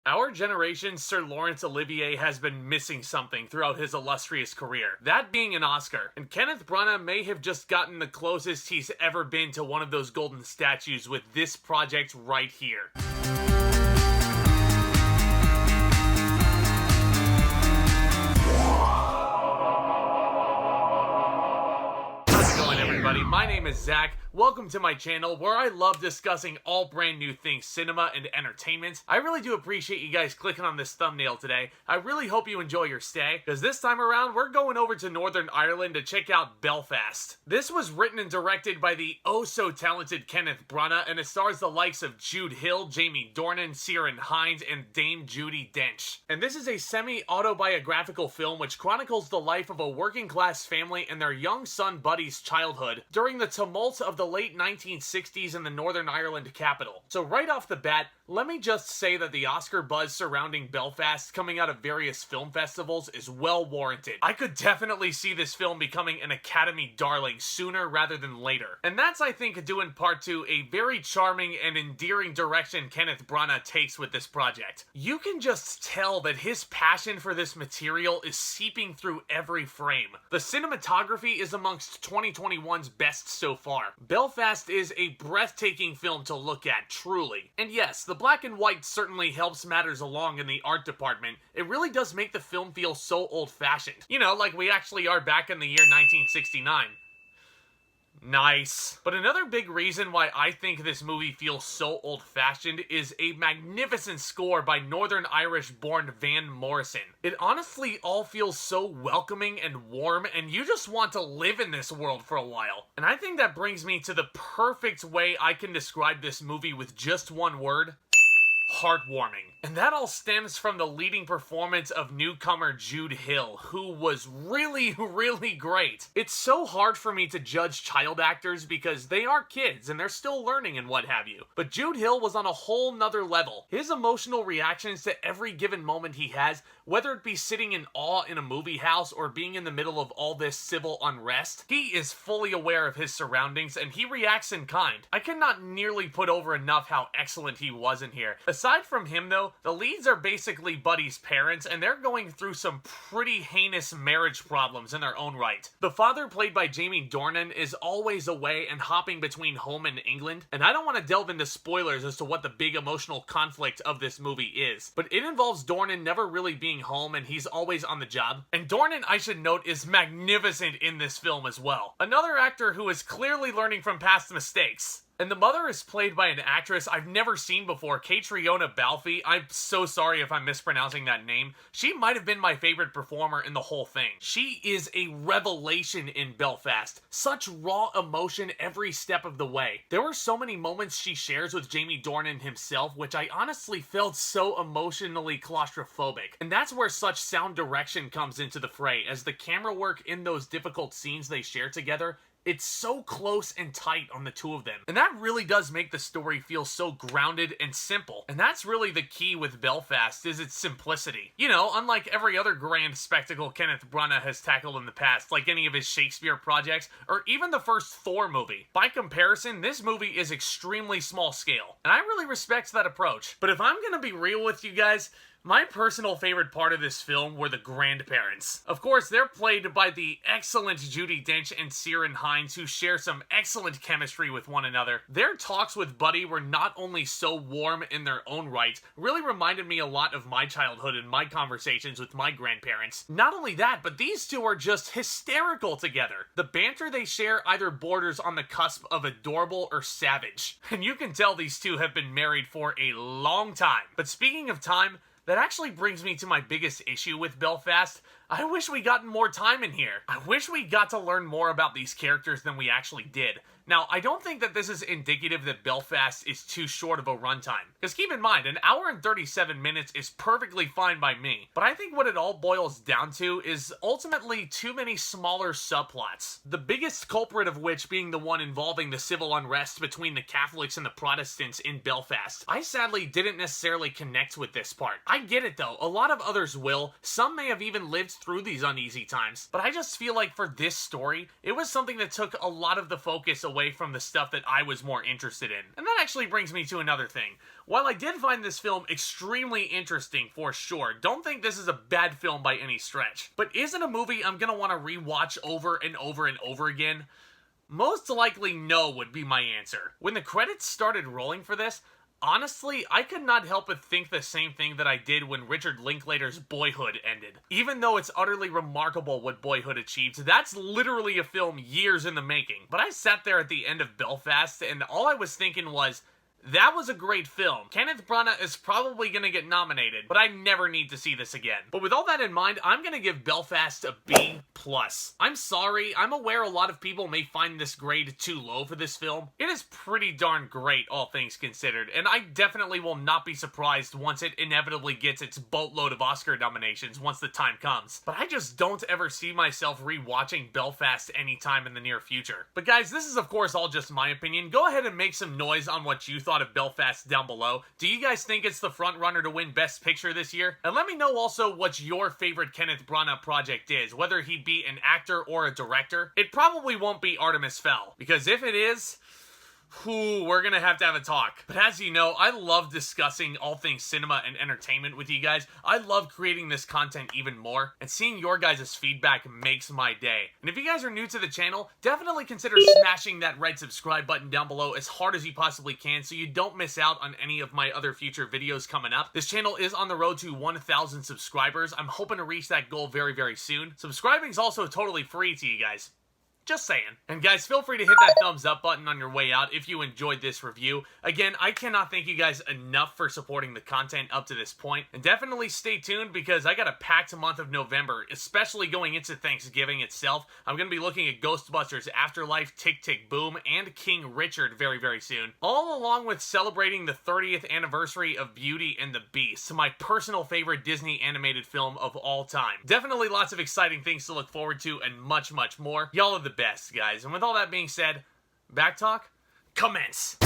Our generation's Sir Laurence Olivier has been missing something throughout his illustrious career, that being an Oscar, and Kenneth Branagh may have just gotten the closest he's ever been to one of those golden statues with this project right here. How's it going, everybody? My name is Zack. Welcome to my channel where I love discussing all brand new things cinema and entertainment. I really do appreciate you guys clicking on this thumbnail today. I really hope you enjoy your stay, because this time around we're going over to Northern Ireland to check out Belfast. This was written and directed by the oh-so-talented Kenneth Branagh, and it stars the likes of Jude, Jamie Dornan, Ciarán, Hinds, and Dame Judi Dench. And this is a semi-autobiographical film which chronicles the life of a working-class family and their young son Buddy's childhood during the tumult of the late 1960s in the Northern Ireland capital. So right off the bat, let me just say that the Oscar buzz surrounding Belfast coming out of various film festivals is well warranted. I could definitely see this film becoming an Academy darling sooner rather than later. And that's, I think, due in part to a very charming and endearing direction Kenneth Branagh takes with this project. You can just tell that his passion for this material is seeping through every frame. The cinematography is amongst 2021's best so far. Belfast is a breathtaking film to look at, truly. And yes, the black and white certainly helps matters along in the art department. It really does make the film feel so old-fashioned. You know, like we actually are back in the year 1969. Nice. But another big reason why I think this movie feels so old-fashioned is a magnificent score by Northern Irish-born Van Morrison. It honestly all feels so welcoming and warm, and you just want to live in this world for a while. And I think that brings me to the perfect way I can describe this movie with just one word: heartwarming. And that all stems from the leading performance of newcomer Jude, who was really great. It's so hard for me to judge child actors because they are kids and they're still learning and what have you. But Jude was on a whole nother level. His emotional reactions to every given moment he has, whether it be sitting in awe in a movie house or being in the middle of all this civil unrest, he is fully aware of his surroundings and he reacts in kind. I cannot nearly put over enough how excellent he was in here. Aside from him though, the leads are basically Buddy's parents, and they're going through some pretty heinous marriage problems in their own right. The father, played by Jamie Dornan, is always away and hopping between home and England, and I don't want to delve into spoilers as to what the big emotional conflict of this movie is, but it involves Dornan never really being home and he's always on the job. And Dornan, I should note, is magnificent in this film as well. Another actor who is clearly learning from past mistakes. And the mother is played by an actress I've never seen before, Caitríona Balfe. I'm so sorry if I'm mispronouncing that name. She might have been my favorite performer in the whole thing. She is a revelation in Belfast. Such raw emotion every step of the way. There were so many moments she shares with Jamie Dornan himself, which I honestly felt so emotionally claustrophobic. And that's where such sound direction comes into the fray, as the camera work in those difficult scenes they share together, it's so close and tight on the two of them. And that really does make the story feel so grounded and simple. And that's really the key with Belfast, is its simplicity. You know, unlike every other grand spectacle Kenneth Branagh has tackled in the past, like any of his Shakespeare projects, or even the first Thor movie. By comparison, this movie is extremely small scale. And I really respect that approach. But if I'm gonna be real with you guys, my personal favorite part of this film were the grandparents. Of course, they're played by the excellent Judi Dench and Ciarán Hinds, who share some excellent chemistry with one another. Their talks with Buddy were not only so warm in their own right, really reminded me a lot of my childhood and my conversations with my grandparents. Not only that, but these two are just hysterical together. The banter they share either borders on the cusp of adorable or savage. And you can tell these two have been married for a long time. But speaking of time, that actually brings me to my biggest issue with Belfast. I wish we got more time in here. I wish we got to learn more about these characters than we actually did. Now, I don't think that this is indicative that Belfast is too short of a runtime. Because keep in mind, an hour and 37 minutes is perfectly fine by me. But I think what it all boils down to is ultimately too many smaller subplots. The biggest culprit of which being the one involving the civil unrest between the Catholics and the Protestants in Belfast. I sadly didn't necessarily connect with this part. I get it though, a lot of others will. Some may have even lived through these uneasy times. But I just feel like for this story, it was something that took a lot of the focus away away from the stuff that I was more interested in. And that actually brings me to another thing. While I did find this film extremely interesting for sure, don't think this is a bad film by any stretch. But is it a movie I'm gonna want to rewatch over and over and over again? Most likely no would be my answer. When the credits started rolling for this, honestly, I could not help but think the same thing that I did when Richard Linklater's Boyhood ended. Even though it's utterly remarkable what Boyhood achieved, that's literally a film years in the making. But I sat there at the end of Belfast, and all I was thinking was, that was a great film. Kenneth Branagh is probably gonna get nominated, but I never need to see this again. But with all that in mind, I'm gonna give Belfast a B+. I'm sorry, I'm aware a lot of people may find this grade too low for this film. It is pretty darn great, all things considered, and I definitely will not be surprised once it inevitably gets its boatload of Oscar nominations once the time comes. But I just don't ever see myself rewatching Belfast anytime in the near future. But guys, this is of course all just my opinion. Go ahead and make some noise on what you thought of Belfast down below. Do you guys think it's the front runner to win Best Picture this year? And let me know also what your favorite Kenneth Branagh project is, whether he be an actor or a director. It probably won't be Artemis Fowl, because if it is, we're gonna have to have a talk. But as you know, I love discussing all things cinema and entertainment with you guys. I love creating this content even more, and seeing your guys' feedback makes my day. And if you guys are new to the channel, definitely consider smashing that red subscribe button down below as hard as you possibly can so you don't miss out on any of my other future videos coming up. This channel is on the road to 1,000 subscribers. I'm hoping to reach that goal very, very soon. Subscribing is also totally free to you guys. Just saying. And guys, feel free to hit that thumbs up button on your way out if you enjoyed this review. Again, I cannot thank you guys enough for supporting the content up to this point. And definitely stay tuned because I got a packed month of November, especially going into Thanksgiving itself. I'm going to be looking at Ghostbusters Afterlife, Tick Tick Boom, and King Richard very, very soon. All along with celebrating the 30th anniversary of Beauty and the Beast, my personal favorite Disney animated film of all time. Definitely lots of exciting things to look forward to and much, much more. Y'all are the best, guys. And with all that being said, back talk, commence.